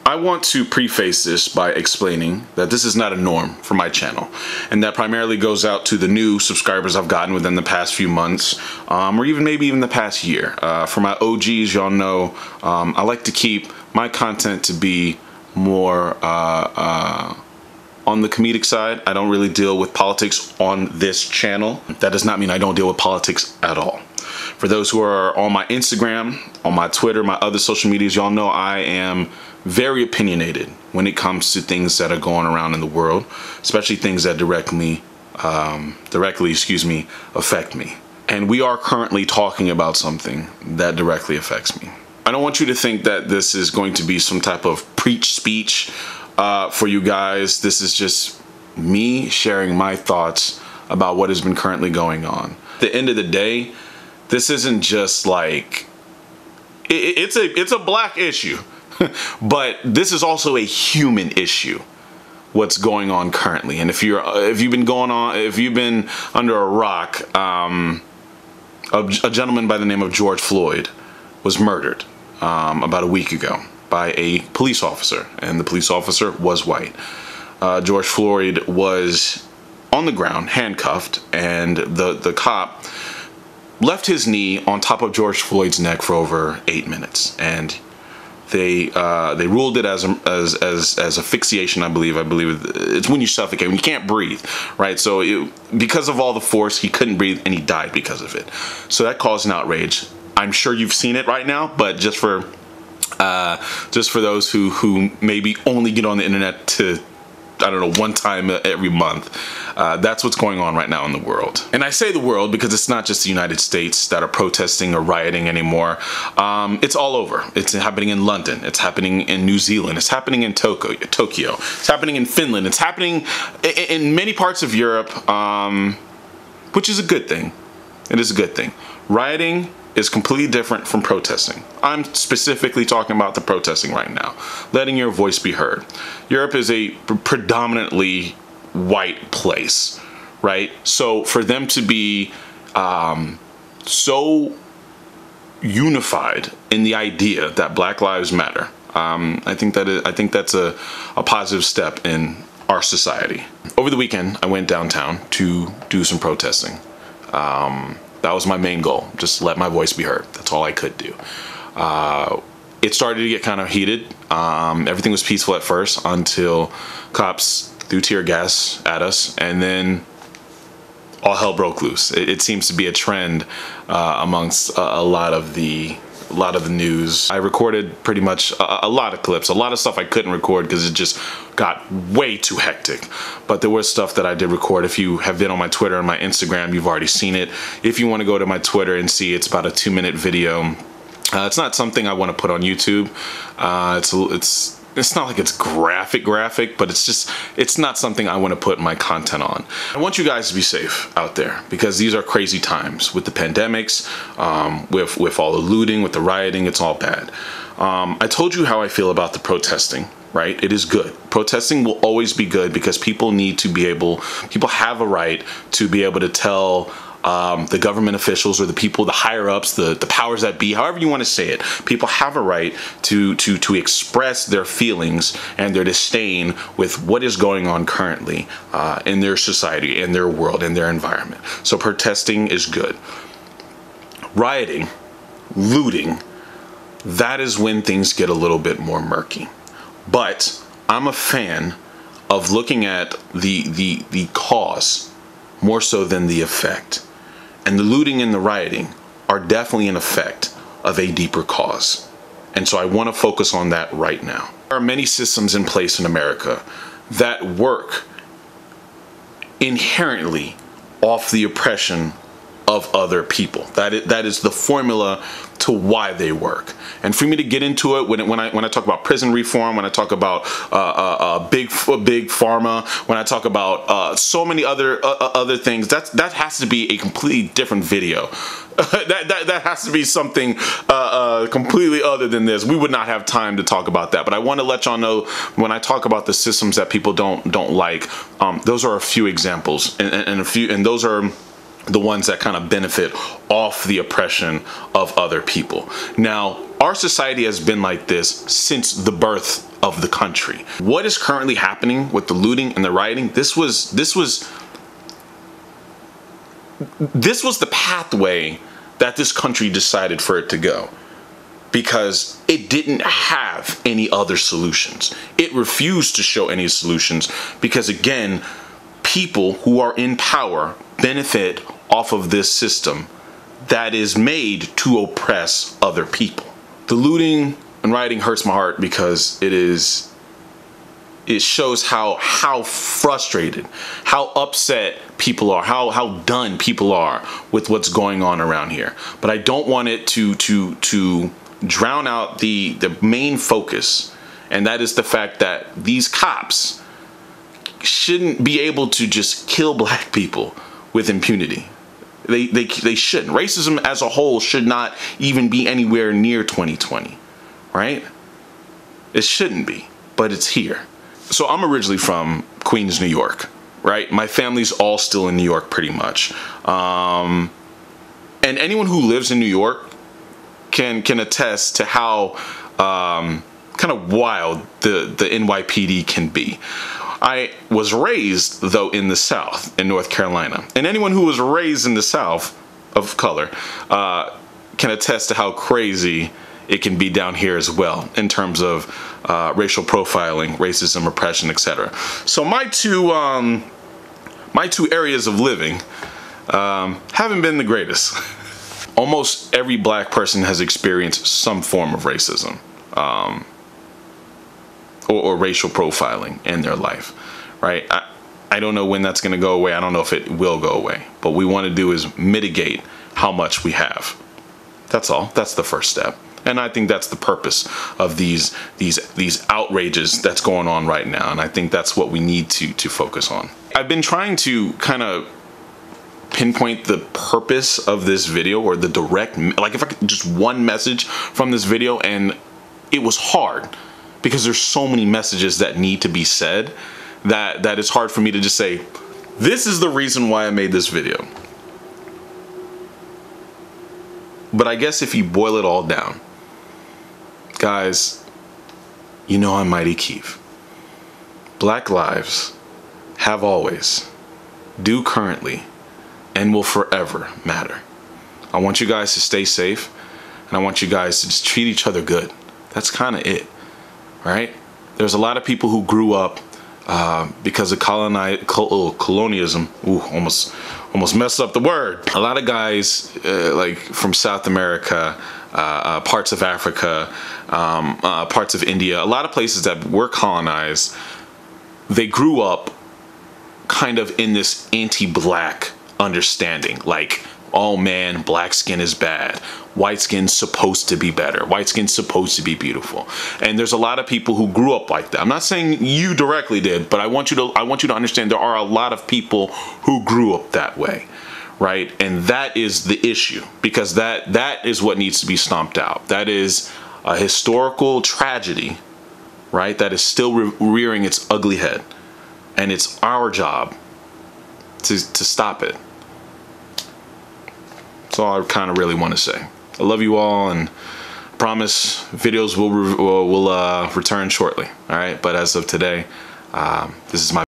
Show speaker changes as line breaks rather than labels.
I want to preface this by explaining that this is not a norm for my channel, and that primarily goes out to the new subscribers I've gotten within the past few months, or maybe even the past year. For my OGs, y'all know I like to keep my content to be more on the comedic side. I don't really deal with politics on this channel. That does not mean I don't deal with politics at all. For those who are on my Instagram, on my Twitter, my other social medias, y'all know I am very opinionated when it comes to things that are going around in the world, especially things that directly affect me. And we are currently talking about something that directly affects me. I don't want you to think that this is going to be some type of preach speech for you guys. This is just me sharing my thoughts about what has been currently going on. At the end of the day, this isn't just like, it's a black issue, but this is also a human issue, what's going on currently. And if you've been under a rock, a gentleman by the name of George Floyd was murdered about a week ago by a police officer, and the police officer was white. George Floyd was on the ground, handcuffed, and the cop left his knee on top of George Floyd's neck for over 8 minutes, and they ruled it as asphyxiation. I believe it's when you suffocate, when you can't breathe, right? So because of all the force, he couldn't breathe, and he died because of it. So that caused an outrage. I'm sure you've seen it right now, but just for those who maybe only get on the internet to, I don't know, one time every month. That's what's going on right now in the world. And I say the world because it's not just the United States that are protesting or rioting anymore. It's all over. It's happening in London. It's happening in New Zealand. It's happening in Tokyo. It's happening in Finland. It's happening in many parts of Europe, which is a good thing. It is a good thing. Rioting is completely different from protesting. I'm specifically talking about the protesting right now, letting your voice be heard. Europe is a predominantly white place, right? So for them to be so unified in the idea that Black Lives Matter, I think that's a positive step in our society. Over the weekend, I went downtown to do some protesting. That was my main goal, just let my voice be heard. That's all I could do. It started to get kind of heated. Everything was peaceful at first until cops threw tear gas at us, and then all hell broke loose. It seems to be a trend amongst a lot of the news. I recorded pretty much a lot of clips, a lot of stuff I couldn't record because it just got way too hectic. But there was stuff that I did record. If you have been on my Twitter and my Instagram, you've already seen it. If you want to go to my Twitter and see, it's about a 2-minute video. It's not something I want to put on YouTube. It's not like it's graphic, but it's not something I want to put my content on. I want you guys to be safe out there because these are crazy times with the pandemics, with all the looting, with the rioting. It's all bad. I told you how I feel about the protesting, right? It is good. Protesting will always be good because people have a right to be able to tell the government officials or the people, the higher ups, the powers that be, however you want to say it, people have a right to express their feelings and their disdain with what is going on currently in their society, in their world, in their environment. So protesting is good. Rioting, looting, that is when things get a little bit more murky. But I'm a fan of looking at the cause more so than the effect. And the looting and the rioting are definitely an effect of a deeper cause. And so I want to focus on that right now. There are many systems in place in America that work inherently off the oppression of other people. That is the formula to why they work. And for me to get into it, when I talk about prison reform, when I talk about big pharma, when I talk about so many other things, that has to be a completely different video. that has to be something completely other than this. We would not have time to talk about that. But I want to let y'all know when I talk about the systems that people don't like, those are a few examples, and those are the ones that kind of benefit off the oppression of other people. Now, our society has been like this since the birth of the country. What is currently happening with the looting and the rioting, this was the pathway that this country decided for it to go, because it didn't have any other solutions. It refused to show any solutions because, again, people who are in power benefit off of this system that is made to oppress other people. The looting and rioting hurts my heart because it shows how frustrated, how upset people are, how done people are with what's going on around here. But I don't want it to drown out the main focus, and that is the fact that these cops shouldn't be able to just kill black people with impunity. They shouldn't. Racism as a whole should not even be anywhere near 2020, right? It shouldn't be, but it's here. So I'm originally from Queens, New York, right? My family's all still in New York pretty much. And anyone who lives in New York can attest to how kind of wild the NYPD can be. I was raised, though, in the South, in North Carolina. And anyone who was raised in the South of color can attest to how crazy it can be down here as well in terms of racial profiling, racism, oppression, etc. So my two areas of living haven't been the greatest. Almost every black person has experienced some form of racism or racial profiling in their life, right? I don't know when that's going to go away. I don't know if it will go away. But what we want to do is mitigate how much we have. That's all. That's the first step. And I think that's the purpose of these outrages that's going on right now. And I think that's what we need to focus on. I've been trying to kind of pinpoint the purpose of this video, or the direct, like if I could just one message from this video, and it was hard because there's so many messages that need to be said that it's hard for me to just say, this is the reason why I made this video. But I guess if you boil it all down, guys, you know I'm Mighty Keith. Black lives have always, do currently, and will forever matter. I want you guys to stay safe, and I want you guys to just treat each other good. That's kind of it, right? There's a lot of people who grew up because of colonialism. Ooh, almost messed up the word. A lot of guys like from South America, parts of Africa, parts of India, a lot of places that were colonized, they grew up kind of in this anti-black understanding, like, oh man, black skin is bad, white skin's supposed to be better, white skin's supposed to be beautiful. And there's a lot of people who grew up like that. I'm not saying you directly did, but I want you to understand there are a lot of people who grew up that way, right? And that is the issue, because that is what needs to be stomped out. That is a historical tragedy, right? That is still rearing its ugly head, and it's our job to stop it. That's all I kind of really want to say. I love you all, and I promise videos will return shortly. All right, but as of today, this is my